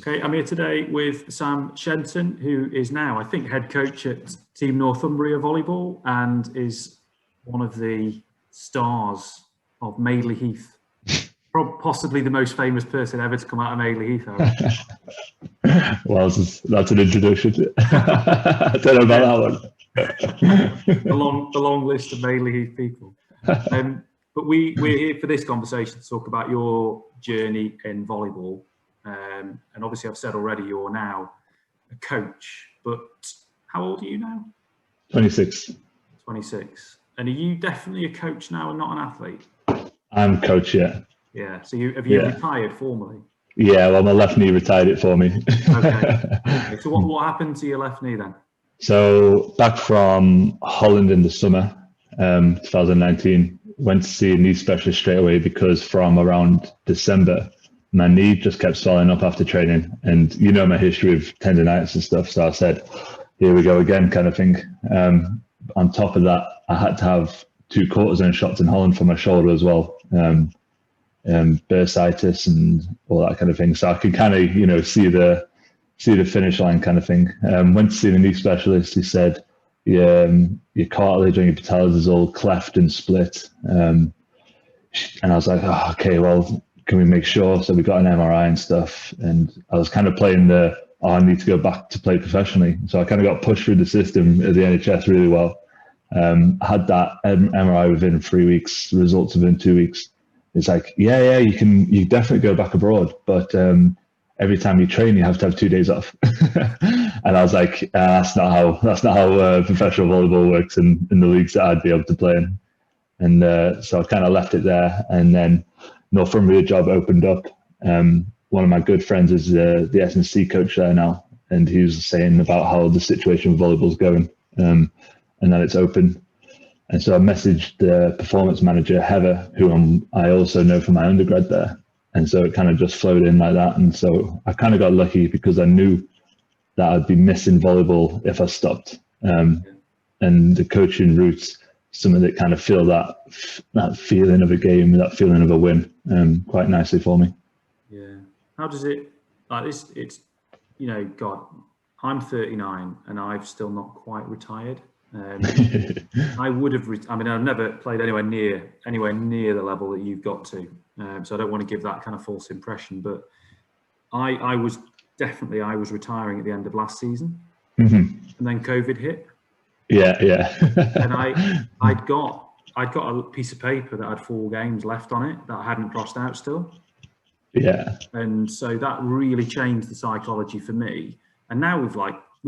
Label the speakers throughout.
Speaker 1: Okay, I'm here today with Sam Shenton, who is now, I think, head coach at Team Northumbria Volleyball and is one of the stars of Madeley Heath. Possibly the most famous person ever to come out of Madeley Heath.
Speaker 2: Well, that's an introduction. I don't know about
Speaker 1: that one. the long list of Madeley Heath people. But we're here for this conversation to talk about your journey in volleyball. And obviously I've said already you're now a coach, but how old are you now?
Speaker 2: 26.
Speaker 1: 26. And are you definitely a coach now and not an athlete?
Speaker 2: I'm coach, yeah.
Speaker 1: Yeah, so have you retired formally?
Speaker 2: Yeah, well, my left knee retired it for me.
Speaker 1: Okay. So what happened to your left knee then?
Speaker 2: So back from Holland in the summer, 2019, went to see a knee specialist straight away because from around December, my knee just kept swelling up after training. And you know my history of tendonitis and stuff. So I said, here we go again kind of thing. On top of that, I had to have 2 cortisone shots in Holland for my shoulder as well. Bursitis and all that kind of thing. So I could kind of, see the finish line kind of thing. Went to see the knee specialist. He said, your cartilage on your patellas is all cleft and split. And I was like, oh, okay, well, can we make sure? So we got an MRI and stuff. And I was kind of playing I need to go back to play professionally. So I kind of got pushed through the system at the NHS really well. I had that MRI within 3 weeks, results within 2 weeks. It's like, you definitely go back abroad, but every time you train, you have to have 2 days off. And I was like, that's not how professional volleyball works in the leagues that I'd be able to play in. And so I kind of left it there. And then Northumbria job opened up. One of my good friends is the S&C coach there now, and he was saying about how the situation with volleyball is going, and that it's open. And so I messaged the performance manager, Heather, who I also know from my undergrad there. And so it kind of just flowed in like that. And so I kind of got lucky because I knew that I'd be missing volleyball if I stopped. And the coaching routes, something that kind of feel that feeling of a game, that feeling of a win quite nicely for me.
Speaker 1: Yeah. How does it, like this, it's, God, I'm 39 and I've still not quite retired. I would have, I've never played anywhere near the level that you've got to. So I don't want to give that kind of false impression, but I was retiring at the end of last season, and then COVID hit.
Speaker 2: Yeah.
Speaker 1: And I'd got a piece of paper that had 4 games left on it that I hadn't crossed out still.
Speaker 2: Yeah.
Speaker 1: And so that really changed the psychology for me. And now we've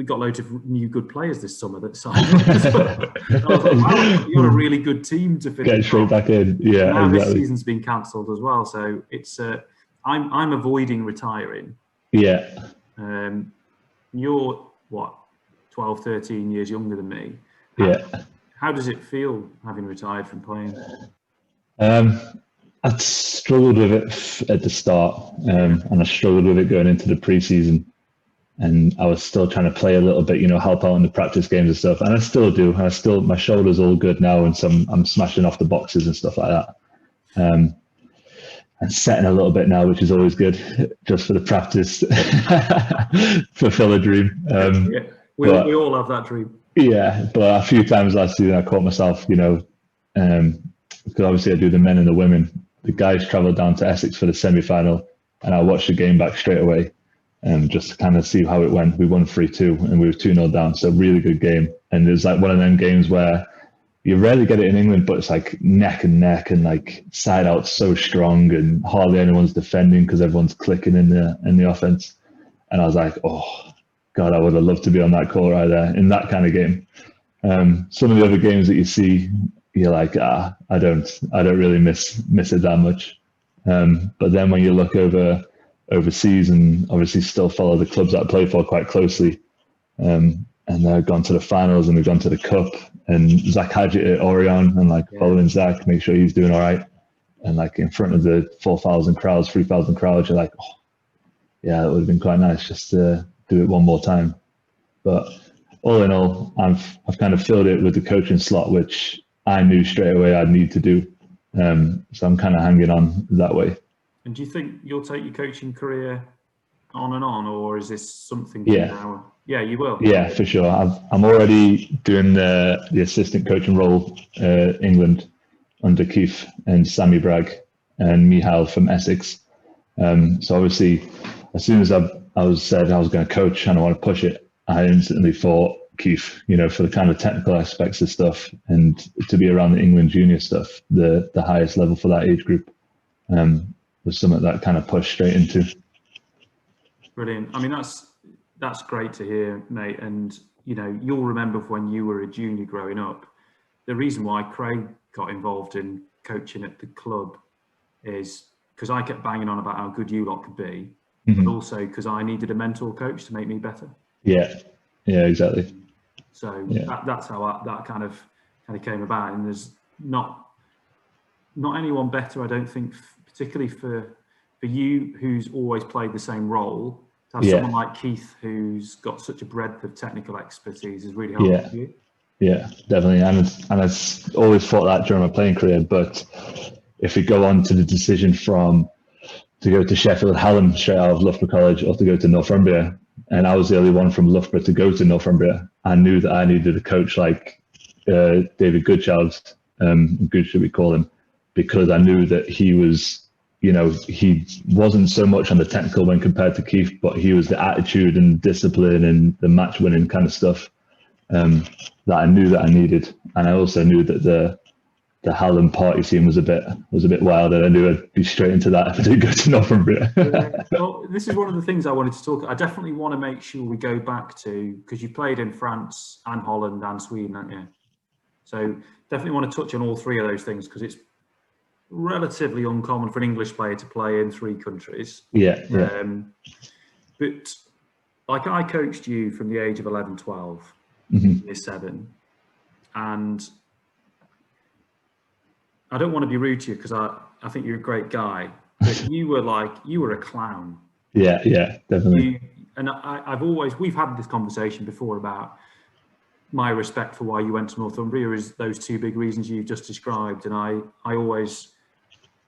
Speaker 1: got loads of new good players this summer that signed up as well. I was like, wow, you're a really good team to finish.
Speaker 2: Get straight back in. Yeah.
Speaker 1: Now exactly. This season's been cancelled as well, so it's I'm avoiding retiring.
Speaker 2: Yeah.
Speaker 1: You're what, 12, 13 years younger than me. How does it feel having retired from playing?
Speaker 2: I struggled with it at the start, and I struggled with it going into the preseason. And I was still trying to play a little bit, help out in the practice games and stuff. And I still do. My shoulder's all good now, and I'm smashing off the boxes and stuff like that. And setting a little bit now, which is always good, just for the practice, fulfill a dream.
Speaker 1: We all have that dream.
Speaker 2: Yeah, but a few times last season I caught myself, because obviously I do the men and the women. The guys travelled down to Essex for the semi-final, and I watched the game back straight away. Just to kind of see how it went. We won 3-2 and we were 2-0 down. So really good game. And it was like one of them games where you rarely get it in England, but it's like neck and neck and like side out so strong and hardly anyone's defending because everyone's clicking in the offense. And I was like, oh God, I would have loved to be on that court right there in that kind of game. Some of the other games that you see, you're like, I don't really miss it that much. But then when you look overseas and obviously still follow the clubs that I play for quite closely. And they've gone to the finals and they've gone to the cup, and Zach Hadgett at Orion and following Zach, make sure he's doing all right. And in front of the 4,000 crowds, 3,000 crowds, you're like, oh, yeah, that would have been quite nice just to do it one more time. But all in all, I've kind of filled it with the coaching slot, which I knew straight away I'd need to do. So I'm kind of hanging on that way.
Speaker 1: And do you think you'll take your coaching career on and on, or is this something
Speaker 2: Yeah.
Speaker 1: now? Yeah, you will.
Speaker 2: Yeah, for sure. I'm already doing the assistant coaching role, England, under Keith and Sammy Bragg and Mihal from Essex. So obviously, as soon as I was said I was going to coach and I want to push it, I instantly thought Keith, for the kind of technical aspects of stuff and to be around the England junior stuff, the highest level for that age group, was something that kind of pushed straight into.
Speaker 1: Brilliant. I mean, that's great to hear, mate. And you'll remember when you were a junior growing up, the reason why Craig got involved in coaching at the club is because I kept banging on about how good you lot could be, but also because I needed a mentor coach to make me better.
Speaker 2: Yeah, exactly.
Speaker 1: So that's how that kind of came about. And there's not anyone better, I don't think, particularly for you, who's always played the same role. To have someone like Keith, who's got such a breadth of technical expertise, is really helpful you.
Speaker 2: Yeah, definitely. And I've always thought that during my playing career. But if we go on to the decision to go to Sheffield Hallam straight out of Loughborough College, or to go to Northumbria, and I was the only one from Loughborough to go to Northumbria, I knew that I needed a coach like David Goodchild, Good should we call him, because I knew that he was, he wasn't so much on the technical when compared to Keith, but he was the attitude and discipline and the match winning kind of stuff that I knew that I needed. And I also knew that the Hallam party scene was a bit wild, and I knew I'd be straight into that if I didn't go to Northumbria.
Speaker 1: Well, this is one of the things I wanted to talk. I definitely want to make sure we go back to, because you played in France and Holland and Sweden, haven't you? So definitely want to touch on all three of those things, because it's relatively uncommon for an English player to play in three countries.
Speaker 2: Yeah.
Speaker 1: But like, I coached you from the age of 11, 12, year 7, and I don't want to be rude to you because I think you're a great guy, but you were a clown.
Speaker 2: Yeah, definitely.
Speaker 1: We've had this conversation before about my respect for why you went to Northumbria is those two big reasons you've just described. And I always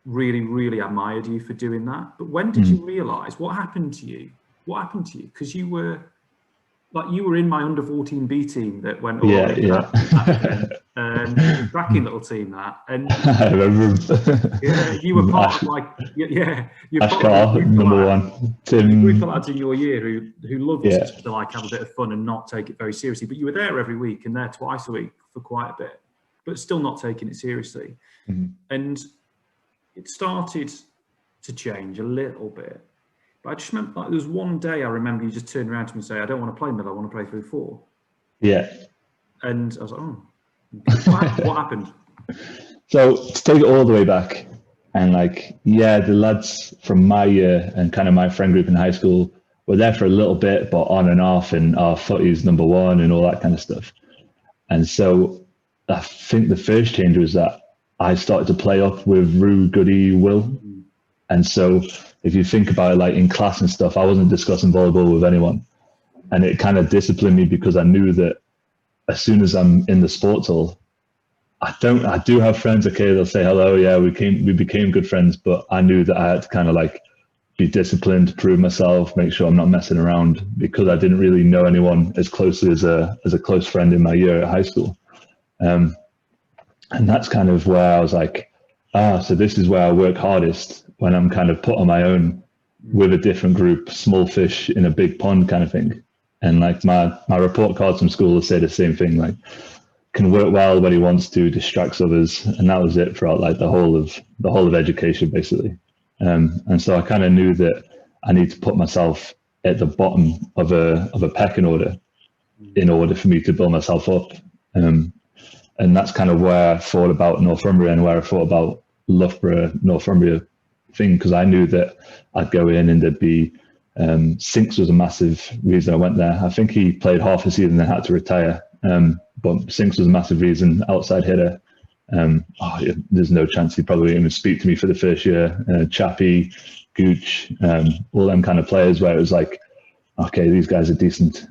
Speaker 1: really, really admired you for doing that. But when did you realise what happened to you? What happened to you? Because you were in my under 14 B team that went all cracking little team that, and
Speaker 2: I remember.
Speaker 1: You were part of you're
Speaker 2: Ashkar, number one. Tim,
Speaker 1: the group of lads in your year who loved to have a bit of fun and not take it very seriously. But you were there every week and there twice a week for quite a bit, but still not taking it seriously. And it started to change a little bit. But I just remember, there was one day I remember you just turned around to me and say, "I don't want to play middle, I want to play through 4."
Speaker 2: Yeah.
Speaker 1: And I was like, "Oh, what happened?"
Speaker 2: So to take it all the way back, and the lads from my year and kind of my friend group in high school were there for a little bit, but on and off, and our footy's number one and all that kind of stuff. And so I think the first change was that I started to play up with Rue, Goody, Will. And so if you think about it, in class and stuff, I wasn't discussing volleyball with anyone. And it kind of disciplined me because I knew that as soon as I'm in the sports hall, I do have friends, okay, they'll say hello, yeah, we became good friends, but I knew that I had to kind of be disciplined, prove myself, make sure I'm not messing around, because I didn't really know anyone as closely as a close friend in my year at high school. And that's kind of where I was like, so this is where I work hardest, when I'm kind of put on my own with a different group, small fish in a big pond kind of thing. And my report cards from school will say the same thing, can work well when he wants to, distracts others. And that was it throughout the whole of education, basically. And so I kind of knew that I need to put myself at the bottom of a pecking order in order for me to build myself up. And that's kind of where I thought about Northumbria and where I thought about Loughborough, Northumbria thing, because I knew that I'd go in and there'd be Sinks was a massive reason I went there. I think he played half a season and then had to retire. But Sinks was a massive reason, outside hitter. There's no chance he'd probably even speak to me for the first year. Chappie, Gooch, all them kind of players where it was okay, these guys are decent.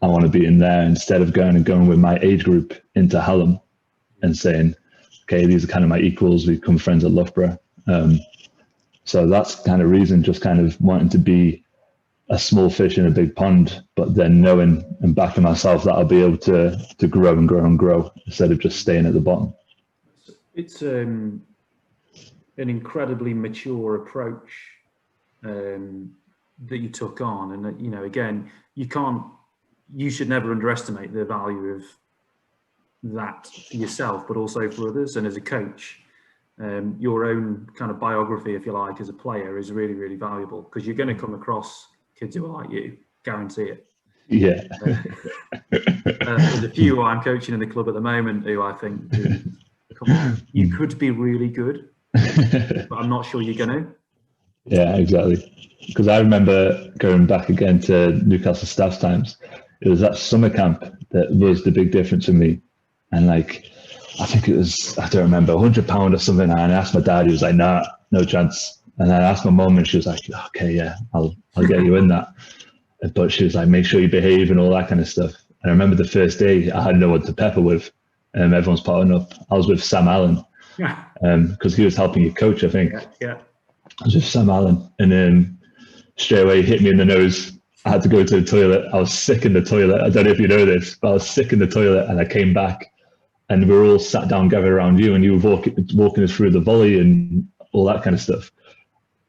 Speaker 2: I want to be in there instead of going with my age group into Hallam and saying, okay, these are kind of my equals. We become friends at Loughborough. So that's kind of reason, just kind of wanting to be a small fish in a big pond, but then knowing and backing myself that I'll be able to grow and grow and grow instead of just staying at the bottom.
Speaker 1: It's an incredibly mature approach that you took on, and that, you know, again, you should never underestimate the value of that for yourself, but also for others. And as a coach, your own kind of biography, if you like, as a player is really, really valuable, because you're going to come across kids who are like you, guarantee it.
Speaker 2: Yeah.
Speaker 1: There's a few I'm coaching in the club at the moment who I think, come on, you could be really good, but I'm not sure you're going to.
Speaker 2: Yeah, exactly. Because I remember going back again to Newcastle Staffs times. It was that summer camp that was the big difference for me. And like, I think it was, I don't remember, £100 or something. And I asked my dad, he was like, nah, no chance. And then I asked my mum, and she was like, okay, yeah, I'll get you in that. But she was like, make sure you behave and all that kind of stuff. And I remember the first day I had no one to pepper with. Everyone's potting up. I was with Sam Allen, because he was helping you coach, I think.
Speaker 1: Yeah.
Speaker 2: I was with Sam Allen, and straight away he hit me in the nose. I had to go to the toilet. I was sick in the toilet. I don't know if you know this, but I was sick in the toilet, and I came back, and we were all sat down gathered around you, and you were walking us through the volley and all that kind of stuff.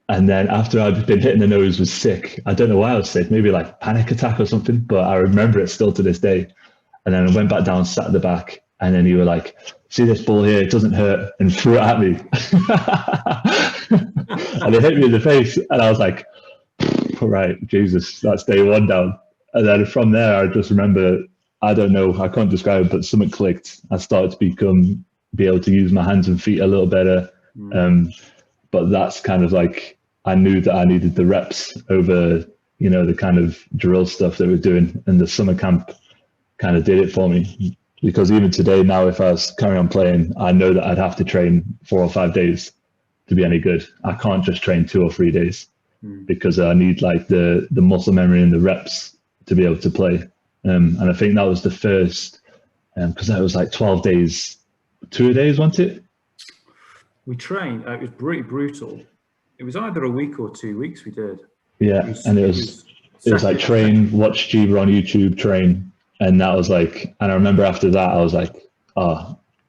Speaker 2: And then after I'd been hit in the nose, was sick. I don't know why I was sick, maybe like panic attack or something, but I remember it still to this day. And then I went back down, sat at the back, and then you were like, see this ball here, it doesn't hurt, and threw it at me. And it hit me in the face, and I was like, all right, Jesus, that's day one down. And then from there, I just remember, I don't know, I can't describe it, but something clicked. I started to be able to use my hands and feet a little better. But that's kind of like, I knew that I needed the reps over, you know, the kind of drill stuff that we're doing, and the summer camp kind of did it for me. Because even today now, if I was carrying on playing, I know that I'd have to train 4 or 5 days to be any good. I can't just train 2 or 3 days because I need like the muscle memory and the reps to be able to play. And I think that was the first, because that was like 12 days, 2 days, wasn't it?
Speaker 1: We trained, it was pretty brutal. It was either a week or 2 weeks we did.
Speaker 2: Yeah, and it was like train, watch Jeeva on YouTube, train. And that was like, and I remember after that, I was like,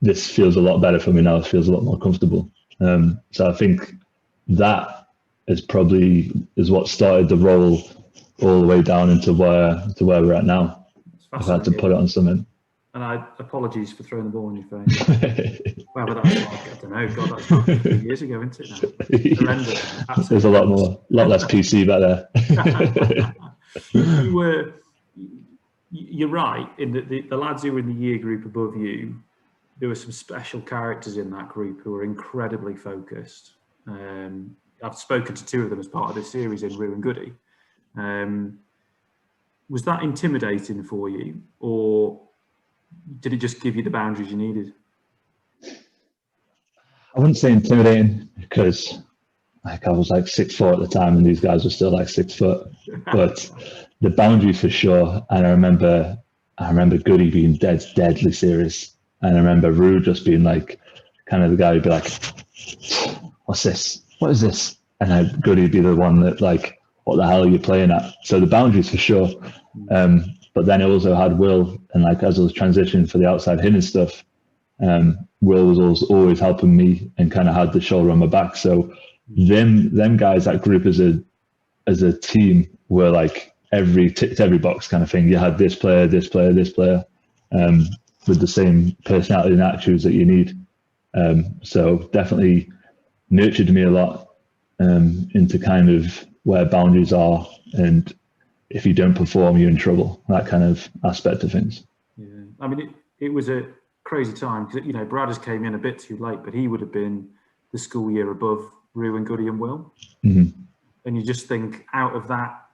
Speaker 2: this feels a lot better for me now. It feels a lot more comfortable. So I think that is what started the roll all the way down into where we're at now. I've had to put it on something.
Speaker 1: And apologies for throwing the ball in your face. Well, but that's like, I don't know, God, that's about 15 years ago, isn't it now? Horrendous.
Speaker 2: There's a lot less PC back
Speaker 1: there. You're right, in the lads who were in the year group above you, there were some special characters in that group who were incredibly focused. I've spoken to 2 of them as part of this series in Rue and Goody. Was that intimidating for you, or did it just give you the boundaries you needed?
Speaker 2: I wouldn't say intimidating, because like I was like 6'4" at the time, and these guys were still like 6 foot. But the boundaries for sure. And I remember Goody being deadly serious, and I remember Rue just being like, kind of the guy who'd be like, "What's this? What is this?" And Goody would be the one that like, "What the hell are you playing at?" So the boundaries for sure. But then I also had Will, and like as I was transitioning for the outside hitting stuff, Will was always helping me and kind of had the shoulder on my back. So them guys, that group as a team, were like ticked every box kind of thing. You had this player, with the same personality and attitudes that you need. So definitely nurtured me a lot into kind of where boundaries are, and if you don't perform, you're in trouble. That kind of aspect of things.
Speaker 1: Yeah, I mean, it was a crazy time because, you know, Bradders came in a bit too late, but he would have been the school year above Rue and Goody and Will. And you just think, out of that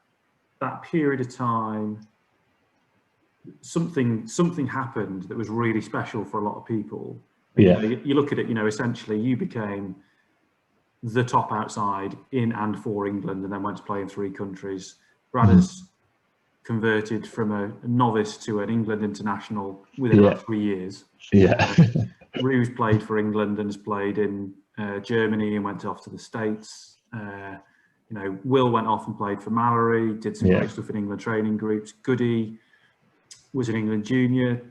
Speaker 1: period of time, something happened that was really special for a lot of people.
Speaker 2: Yeah.
Speaker 1: You look at it, you know, essentially you became the top outside in and for England, and then went to play in 3 countries. Bradders converted from a novice to an England international within about 3 years.
Speaker 2: Yeah.
Speaker 1: Rue's played for England and has played in Germany and went off to the States. You know, Will went off and played for Mallory, did some great stuff in England training groups. Goody was in England junior,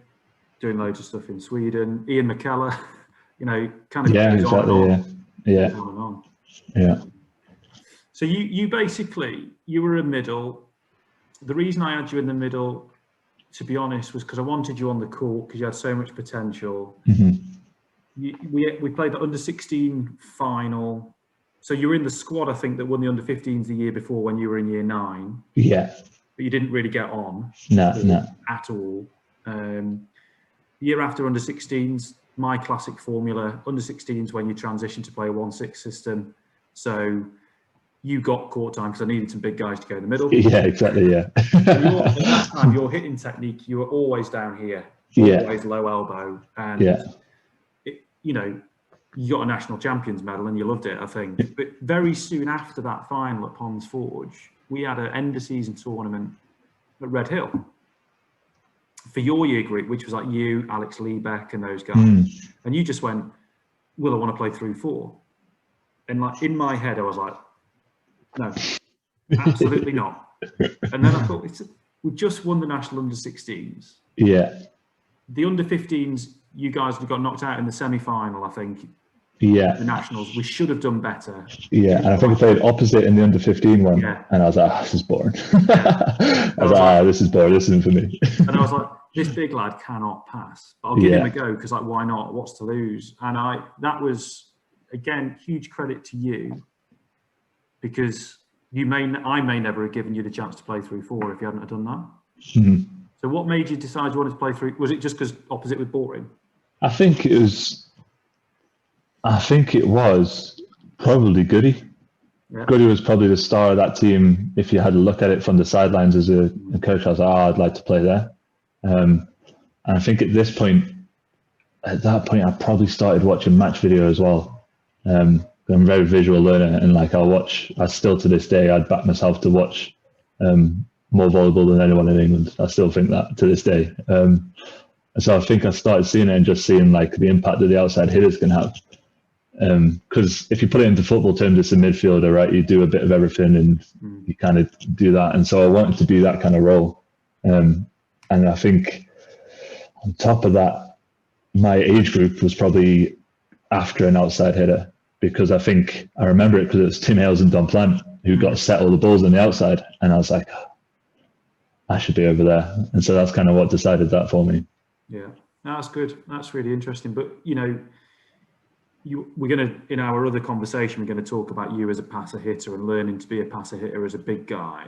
Speaker 1: doing loads of stuff in Sweden. Ian McKellar, you know, kind of goes on and on.
Speaker 2: Yeah.
Speaker 1: On and on.
Speaker 2: Yeah.
Speaker 1: So you basically, you were a middle. The reason I had you in the middle, to be honest, was because I wanted you on the court because you had so much potential. We played the under-16 final. So you were in the squad, I think, that won the under-15s the year before when you were in year 9.
Speaker 2: Yeah.
Speaker 1: But you didn't really get on.
Speaker 2: No.
Speaker 1: At all. The year after under-16s, my classic formula, under-16s when you transition to play a 1-6 system. So you got court time because I needed some big guys to go in the middle.
Speaker 2: Yeah, exactly, yeah.
Speaker 1: At that time, your hitting technique, you were always down here. Always low elbow. And, you know, you got a national champions medal and you loved it, I think. But very soon after that final at Ponds Forge, we had an end of season tournament at Red Hill for your year group, which was like you, Alex Liebeck and those guys. And you just went, Will, I want to play through 4. And like in my head, I was like, no, absolutely not. And then I thought, we just won the national under-16s.
Speaker 2: Yeah.
Speaker 1: The under-15s, you guys got knocked out in the semi-final, I think.
Speaker 2: Yeah.
Speaker 1: The nationals, we should have done better.
Speaker 2: Yeah, and I think I played opposite in the under-15 one, and I was like, this is boring. I was like, this is boring, this isn't for me.
Speaker 1: And I was like, this big lad cannot pass. But I'll give him a go, because like, why not? What's to lose? And that was, again, huge credit to you, because I may never have given you the chance to play through 4 if you hadn't have done that. So what made you decide you wanted to play through? Was it just because opposite was boring? I think
Speaker 2: it was probably Goody. Yeah. Goody was probably the star of that team. If you had a look at it from the sidelines as a coach, I was like, I'd like to play there. And I think at that point, I probably started watching match video as well. I'm a very visual learner, and like I still to this day, I'd back myself to watch more volleyball than anyone in England. I still think that to this day. So I think I started seeing it and just seeing like the impact that the outside hitters can have. Because if you put it into football terms, it's a midfielder, right? You do a bit of everything and you kind of do that. And so I wanted to be that kind of role. And I think on top of that, my age group was probably after an outside hitter, because I think I remember it because it was Tim Hales and Don Plant who got set all the balls on the outside. And I was like, I should be over there. And so that's kind of what decided that for me.
Speaker 1: Yeah, no, that's good. That's really interesting. But, you know, we're going to, in our other conversation, we're going to talk about you as a passer hitter and learning to be a passer hitter as a big guy.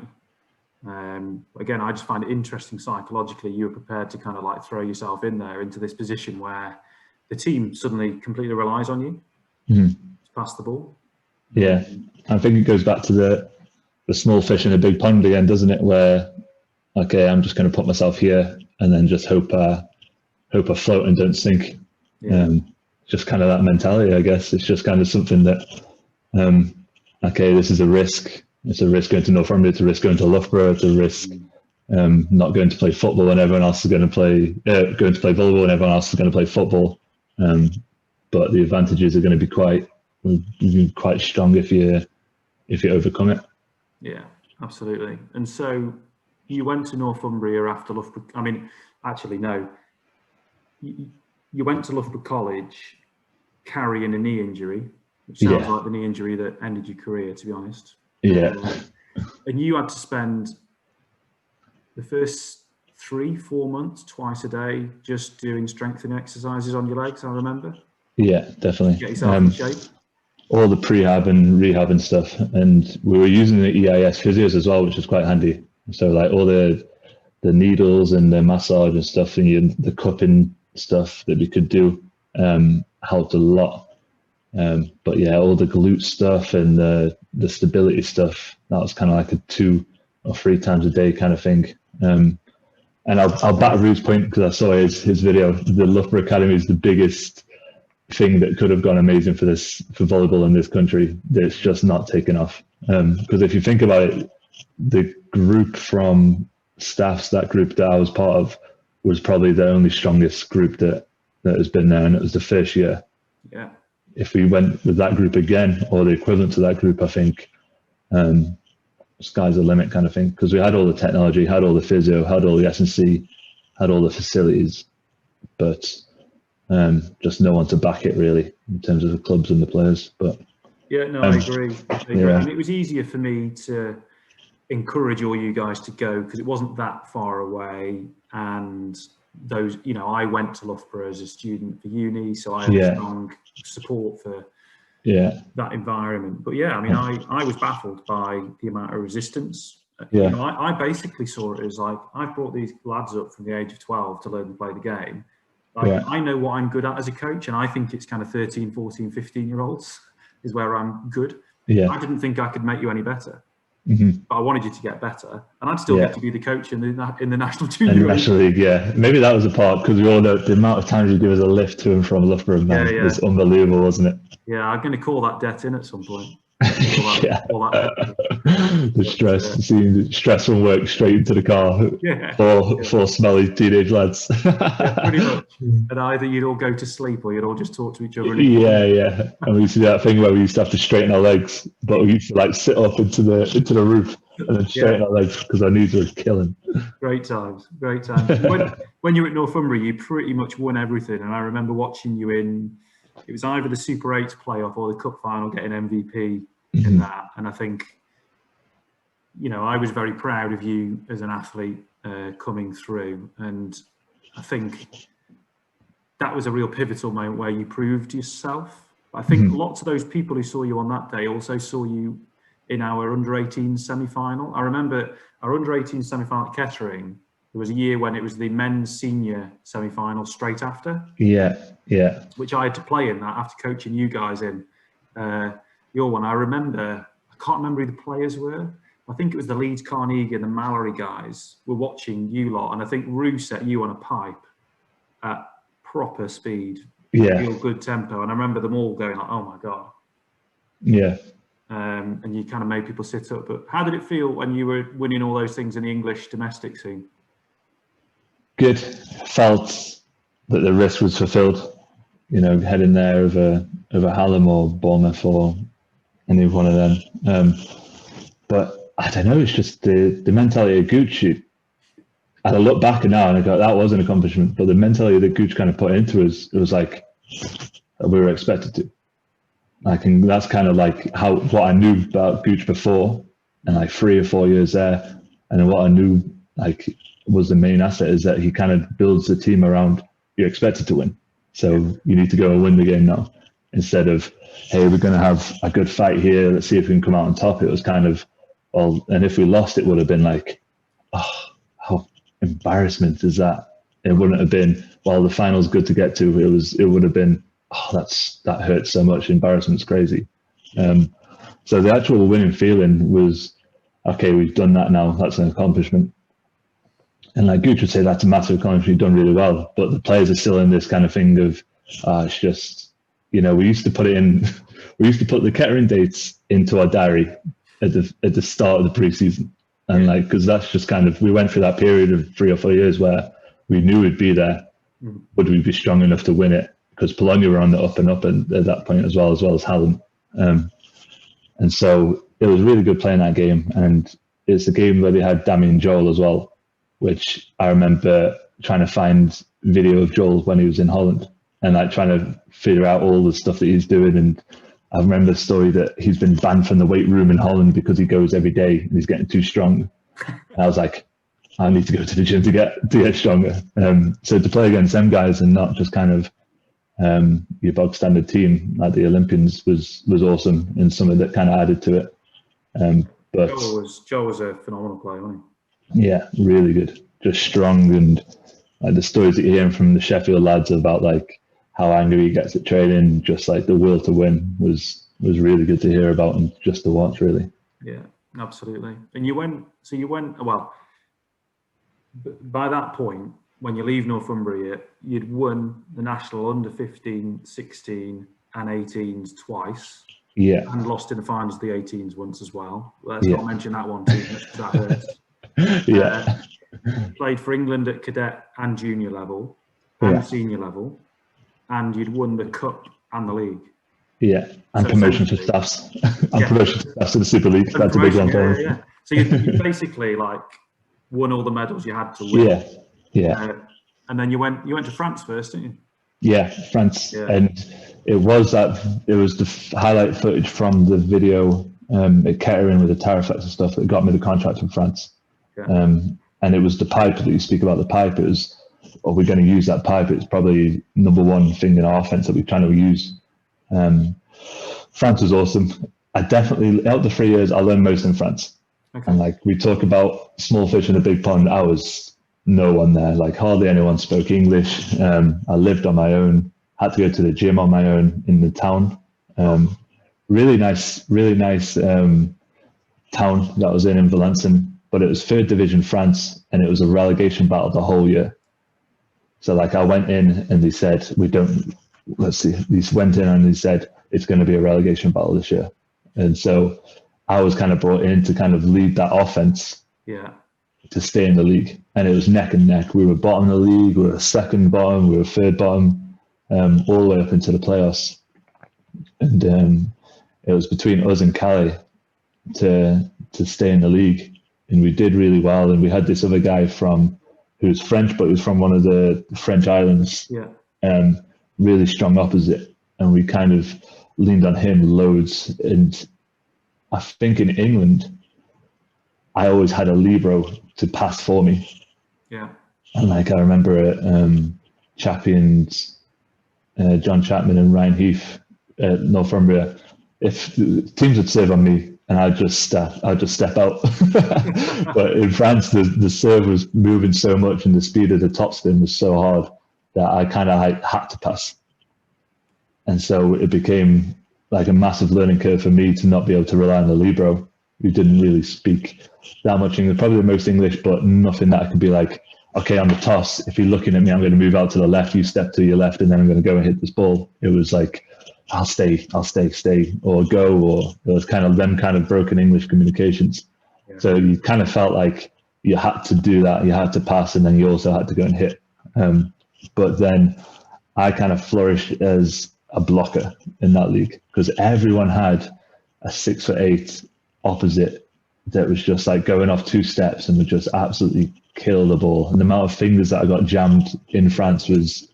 Speaker 1: Again, I just find it interesting psychologically. You were prepared to kind of like throw yourself in there into this position where the team suddenly completely relies on you to pass the ball.
Speaker 2: Yeah, I think it goes back to the small fish in a big pond again, doesn't it? Where, okay, I'm just going to put myself here and then just hope I float and don't sink. Yeah. Just kind of that mentality, I guess. It's just kind of something that, okay, this is a risk. It's a risk going to Northumbria, it's a risk going to Loughborough, it's a risk not going to play football when everyone else is going to play volleyball and everyone else is going to play football. But the advantages are going to be quite strong if you overcome it.
Speaker 1: Yeah, absolutely. And so you went to Northumbria after Loughborough. I mean, actually, no. You went to Loughborough College carrying a knee injury, which sounds like the knee injury that ended your career, to be honest.
Speaker 2: Yeah.
Speaker 1: And you had to spend the first 3-4 months, twice a day, just doing strengthening exercises on your legs, I remember.
Speaker 2: Yeah, definitely.
Speaker 1: Get yourself in shape.
Speaker 2: All the prehab and rehab and stuff. And we were using the EIS physios as well, which was quite handy. So like all the needles and the massage and stuff and the cupping stuff that we could do helped a lot. But yeah, all the glute stuff and the stability stuff, that was kind of like a 2 or 3 times a day kind of thing. And I'll back Rue's point because I saw his video. The Loughborough Academy is the biggest thing that could have gone amazing for volleyball in this country. That's just not taken off. Because if you think about it, the group from staffs, that group that I was part of, was probably the only strongest group that has been there, and it was the first year.
Speaker 1: Yeah.
Speaker 2: If we went with that group again, or the equivalent to that group, I think sky's the limit kind of thing, because we had all the technology, had all the physio, had all the S&C, had all the facilities, but just no one to back it really in terms of the clubs and the players. But
Speaker 1: yeah, no, I agree.
Speaker 2: Yeah.
Speaker 1: And it was easier for me to encourage all you guys to go because it wasn't that far away, and those, you know, I went to Loughborough as a student for uni, so I had strong support for that environment. But yeah, I mean, I was baffled by the amount of resistance. You know, I basically saw it as like, I've brought these lads up from the age of 12 to learn to play the game. Like, I know what I'm good at as a coach, and I think it's kind of 13, 14, 15-year-olds is where I'm good. I didn't think I could make you any better. But I wanted you to get better, and I'd still get to be the coach in the national junior league.
Speaker 2: National league, maybe that was a part, because we all know the amount of times you give us a lift to and from Loughborough, man, is unbelievable, wasn't it?
Speaker 1: Yeah, I'm going to call that debt in at some point.
Speaker 2: The stress, seeing stress from work straight into the car for smelly teenage lads.
Speaker 1: Pretty much. And either you'd all go to sleep or you'd all just talk to each other.
Speaker 2: And we used to do that thing where we used to have to straighten our legs, but we used to like sit up into the roof and then straighten our legs because our knees were killing.
Speaker 1: Great times. When you were at Northumbria, you pretty much won everything, and I remember watching you in, it was either the Super 8 playoff or the cup final, getting MVP in that. And I think, you know, I was very proud of you as an athlete coming through. And I think that was a real pivotal moment where you proved yourself. I think lots of those people who saw you on that day also saw you in our under-18 semi-final. I remember our under-18 semi-final at Kettering, there was a year when it was the men's senior semi-final straight after. Which I had to play in that after coaching you guys in your one. I remember, I can't remember who the players were. I think it was the Leeds Carnegie and the Mallory guys were watching you lot. And I think Rue set you on a pipe at proper speed, real good tempo. And I remember them all going like, oh my God. And you kind of made people sit up. But how did it feel when you were winning all those things in the English domestic scene?
Speaker 2: Good. Felt that the risk was fulfilled, you know, heading there over Hallam or Bournemouth or any one of them. But I don't know, it's just the mentality of Gooch. I look back now and I go, that was an accomplishment. But the mentality that Gooch kind of put into us, it was like we were expected to. Like, and that's kind of like what I knew about Gooch before, and like 3 or 4 years there, and then what I knew like was the main asset is that he kind of builds the team around you're expected to win. So you need to go and win the game now, instead of, hey, we're going to have a good fight here, let's see if we can come out on top. It was kind of, well, and if we lost, it would have been like, oh, how embarrassment is that? It wouldn't have been, well, the final's good to get to. It would have been, oh, that hurts so much. Embarrassment's crazy. So the actual winning feeling was, okay, we've done that now. That's an accomplishment. And like Gooch would say, that's a massive accomplishment. You've done really well. But the players are still in this kind of thing of, it's just, you know, we used to put the Kettering dates into our diary at the start of the pre-season. And like, because that's just kind of, we went through that period of 3 or 4 years where we knew we'd be there. Would we be strong enough to win it? Because Bologna were on the up and up at that point as well as Hallam. And so it was really good playing that game. And it's a game where they had Damien Joel as well, which I remember trying to find video of Joel when he was in Holland and like trying to figure out all the stuff that he's doing. And I remember the story that he's been banned from the weight room in Holland because he goes every day and he's getting too strong. And I was like, I need to go to the gym to get stronger. So to play against them guys and not just kind of your bog standard team like the Olympians was awesome, and something that kind of added to it. But
Speaker 1: Joel was a phenomenal player, wasn't he?
Speaker 2: Yeah, really good, just strong, and like the stories that you're hearing from the Sheffield lads about like how angry he gets at training, just like the will to win was really good to hear about and just to watch, really.
Speaker 1: Yeah, absolutely. And you went well. By that point, when you leave Northumbria, you'd won the national under 15, 16 and 18s twice.
Speaker 2: Yeah.
Speaker 1: And lost in the finals of the 18s once as well. Let's not mention that one too much because that hurts.
Speaker 2: Yeah.
Speaker 1: Played for England at cadet and junior level and senior level. And you'd won the cup and the league.
Speaker 2: Yeah, and
Speaker 1: So
Speaker 2: promotion for
Speaker 1: essentially,
Speaker 2: staffs. And
Speaker 1: yeah,
Speaker 2: promotion for staffs to the Super League.
Speaker 1: and
Speaker 2: That's a big
Speaker 1: promotion,
Speaker 2: one for
Speaker 1: yeah. So you basically like won all the medals you had to win.
Speaker 2: Yeah, yeah.
Speaker 1: And then you went to France first, didn't you?
Speaker 2: Yeah, France,
Speaker 1: Yeah.
Speaker 2: and it was the highlight footage from the video at Kettering with the Tariflex and stuff that got me the contract in France.
Speaker 1: Yeah.
Speaker 2: And it was the pipe that you speak about. The pipe, it was, are we going to use that pipe? It's probably number one thing in our offense that we're trying to use. France was awesome. I definitely, out the 3 years, I learned most in France.
Speaker 1: Okay.
Speaker 2: And like we talk about small fish in a big pond, I was no one there. Like hardly anyone spoke English. I lived on my own, had to go to the gym on my own in the town. Really nice town that I was in Valenciennes, but it was third division France and it was a relegation battle the whole year. So like I went in and they said, they went in and they said, it's going to be a relegation battle this year. And so I was kind of brought in to kind of lead that offense.
Speaker 1: Yeah.
Speaker 2: To stay in the league, and it was neck and neck. We were bottom of the league, we were second bottom, we were third bottom, all the way up into the playoffs. And it was between us and Calais to stay in the league, and we did really well. And we had this other guy who was French, but he was from one of the French islands.
Speaker 1: Yeah.
Speaker 2: Really strong opposite, and we kind of leaned on him loads. And I think in England, I always had a libero to pass for me.
Speaker 1: Yeah.
Speaker 2: And like I remember Champions, John Chapman and Ryan Heath at Northumbria. If teams would serve on me, and I'd just step out. But in France, the serve was moving so much, and the speed of the topspin was so hard that I kind of had to pass. And so it became like a massive learning curve for me to not be able to rely on the libero, who didn't really speak that much English, probably the most English, but nothing that I could be like, okay, on the toss, if you're looking at me, I'm going to move out to the left, you step to your left, and then I'm going to go and hit this ball. It was like, I'll stay, or go, or it was kind of them kind of broken English communications. Yeah. So you kind of felt like you had to do that, you had to pass, and then you also had to go and hit. But then I kind of flourished as a blocker in that league because everyone had a 6'8" opposite that was just like going off two steps and would just absolutely kill the ball. And the amount of fingers that I got jammed in France was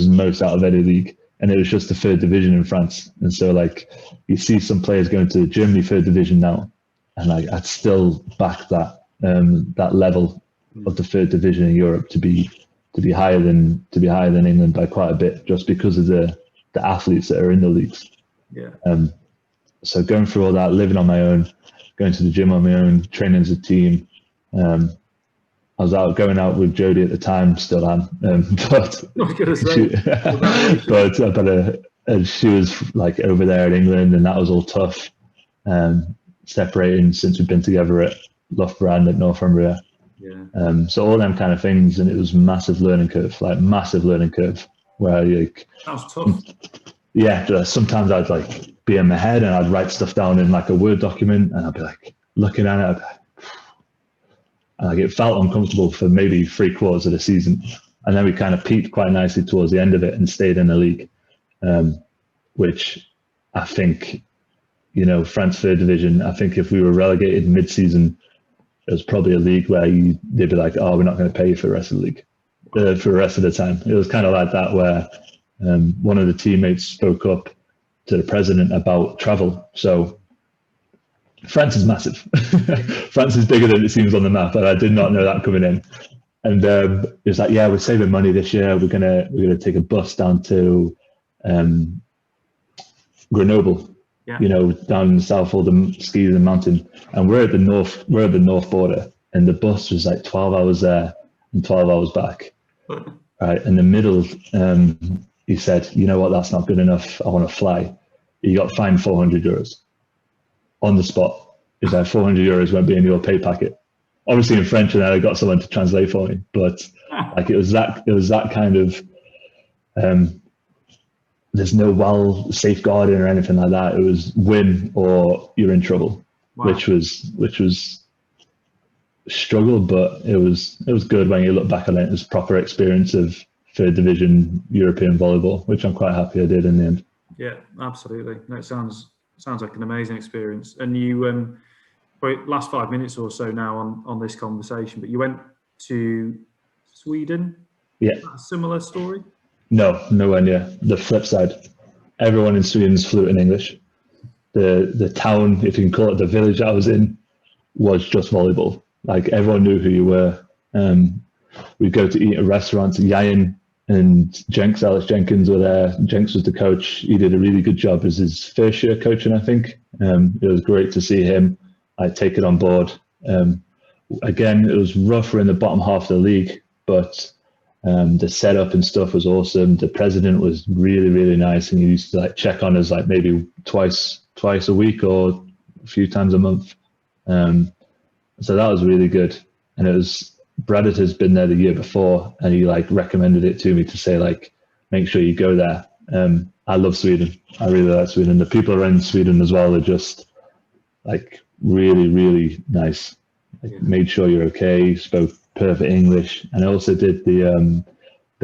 Speaker 2: most out of any league. And it was just the third division in France. And so like you see some players going to the Germany third division now, and like I'd still back that level of the third division in Europe to be higher than England by quite a bit, just because of the athletes that are in the leagues.
Speaker 1: Yeah.
Speaker 2: So going through all that, living on my own, going to the gym on my own, training as a team. I was going out with Jodie at the time, still am, but she was like over there in England, and that was all tough. Separating since we've been together at Loughborough and at Northumbria.
Speaker 1: Yeah.
Speaker 2: So all them kind of things, and it was massive learning curve, where like
Speaker 1: that was tough.
Speaker 2: Yeah, sometimes I'd like be in my head and I'd write stuff down in like a Word document, and I'd be like looking at it, I'd be like it felt uncomfortable for maybe 3/4 of the season, and then we kind of peaked quite nicely towards the end of it and stayed in the league, which I think, France third division, I think if we were relegated mid-season, it was probably a league where they'd be like, oh, we're not going to pay you for the rest of the league, for the rest of the time. It was kind of like that where one of the teammates spoke up to the president about travel. So France is massive. France is bigger than it seems on the map, and I did not know that coming in. And it was like, yeah, we're saving money this year. We're gonna take a bus down to Grenoble, down in the south, all the skis and mountain. And we're at the north border, and the bus was like 12 hours there and 12 hours back. Right in the middle, he said, you know what, that's not good enough. I want to fly. You got fined €400 on the spot. Is that €400 won't be in your pay packet? Obviously in French, and then I got someone to translate for me. But like it was that kind of. There's no safeguarding or anything like that. It was win or you're in trouble, wow. which was struggle, but it was good when you look back on it. It was proper experience of third division European volleyball, which I'm quite happy I did in the end.
Speaker 1: Yeah, absolutely. No, it sounds like an amazing experience. And you, probably last 5 minutes or so now on this conversation, but you went to Sweden.
Speaker 2: Yeah.
Speaker 1: A similar story?
Speaker 2: No, nowhere near. The flip side. Everyone in Sweden's fluent in English. The town, if you can call it, the village I was in, was just volleyball. Like everyone knew who you were. We'd go to eat at restaurants. Yayan and Alex Jenkins were there. Jenks was the coach. He did a really good job as his first year coaching, I think. It was great to see him. I take it on board. Again, it was rougher in the bottom half of the league, but the setup and stuff was awesome. The president was really, really nice, and he used to like check on us like maybe twice a week or a few times a month. So that was really good. And it was Brad has been there the year before, and he like recommended it to me to say like, make sure you go there. I love Sweden. I really like Sweden. The people around Sweden as well are just like really, really nice. Like, made sure you're okay. Spoke perfect English, and I also did the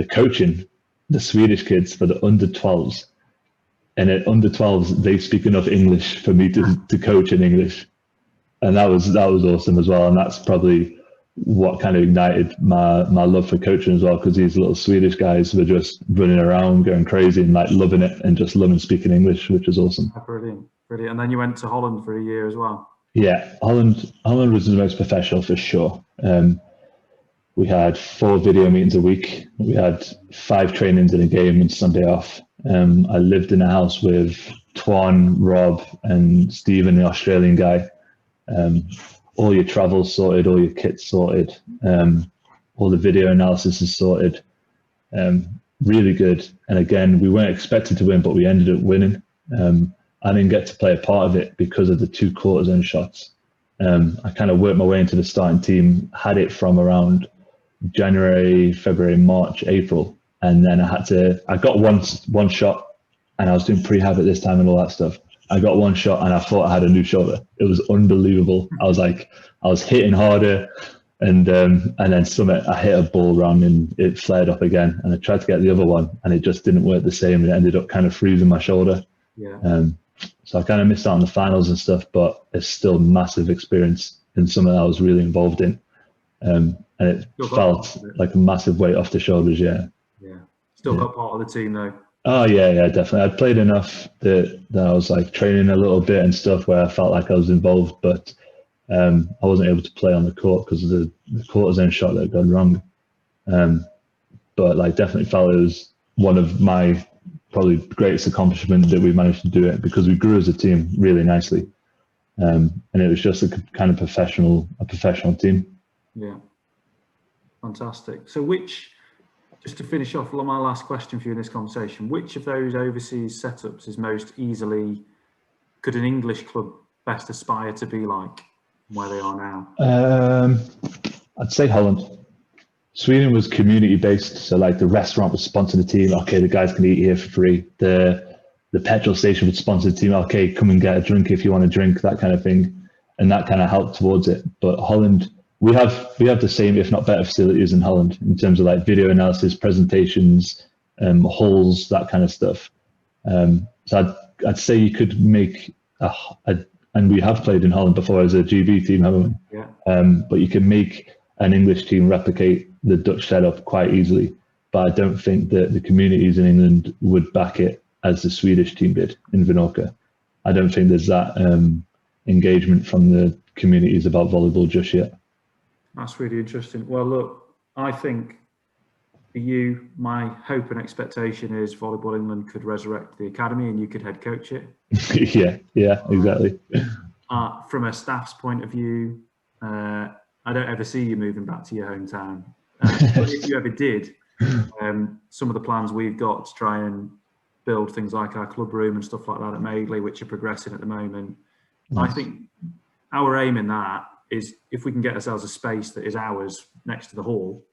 Speaker 2: coaching, the Swedish kids for the under 12s. And at under 12s, they speak enough English for me to coach in English, and that was awesome as well. And that's probably what kind of ignited my love for coaching as well, because these little Swedish guys were just running around, going crazy, and like loving it, and just loving speaking English, which was awesome.
Speaker 1: Brilliant. And then you went to Holland for a year as well.
Speaker 2: Yeah, Holland was the most professional for sure. We had 4 video meetings a week. We had 5 trainings in a game and Sunday off. I lived in a house with Twan, Rob, and Stephen, the Australian guy. All your travel sorted, all your kits sorted, all the video analysis is sorted. Really good. And again, we weren't expected to win, but we ended up winning. I didn't get to play a part of it because of the 2 quarter zone shots. I kind of worked my way into the starting team, had it from around January, February, March, April. And then I got one shot, and I was doing prehab at this time and all that stuff. I got one shot and I thought I had a new shoulder. It was unbelievable. I was hitting harder, and then I hit a ball wrong and it flared up again. And I tried to get the other one and it just didn't work the same. And it ended up kind of freezing my shoulder.
Speaker 1: Yeah.
Speaker 2: So I kind of missed out on the finals and stuff, but it's still massive experience and something that I was really involved in. And it felt like a massive weight off the shoulders. Yeah.
Speaker 1: Yeah. Still got part of the team though.
Speaker 2: Oh yeah, definitely. I'd played enough that I was like training a little bit and stuff where I felt like I was involved, but I wasn't able to play on the court because of the quarter zone shot that had gone wrong. But like definitely felt it was one of my probably greatest accomplishment that we managed to do it, because we grew as a team really nicely. And it was just a kind of professional team.
Speaker 1: Yeah. Fantastic. So just to finish off, my last question for you in this conversation, which of those overseas setups is most easily, could an English club best aspire to be like where they are now?
Speaker 2: I'd say Holland. Sweden was community based, so like the restaurant would sponsor the team. Okay, the guys can eat here for free. The petrol station would sponsor the team. Okay, come and get a drink if you want a drink, that kind of thing, and that kind of helped towards it. But Holland, we have the same, if not better, facilities in Holland in terms of like video analysis, presentations, halls, that kind of stuff. So I'd say you could make and we have played in Holland before as a GB team, haven't we?
Speaker 1: Yeah.
Speaker 2: But you can make an English team replicate the Dutch setup quite easily. But I don't think that the communities in England would back it as the Swedish team did in Vinorca. I don't think there's that engagement from the communities about volleyball just yet.
Speaker 1: That's really interesting. Well, look, I think for you, my hope and expectation is Volleyball England could resurrect the academy and you could head coach it. yeah, exactly. From a staff's point of view, I don't ever see you moving back to your hometown. But if you ever did, some of the plans we've got to try and build things like our club room and stuff like that at Madeley, which are progressing at the moment. Nice. I think our aim in that is if we can get ourselves a space that is ours next to the hall,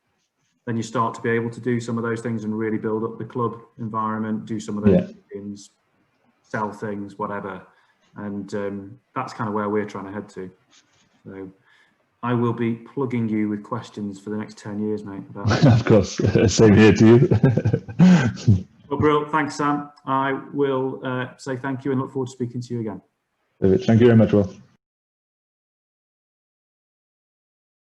Speaker 1: then you start to be able to do some of those things and really build up the club environment, do some of those things, sell things, whatever. And that's kind of where we're trying to head to. So I will be plugging you with questions for the next 10 years, mate.
Speaker 2: Of course, same here to you.
Speaker 1: Well, brilliant. Thanks, Sam. I will say thank you and look forward to speaking to you again.
Speaker 2: Thank you very much, Will.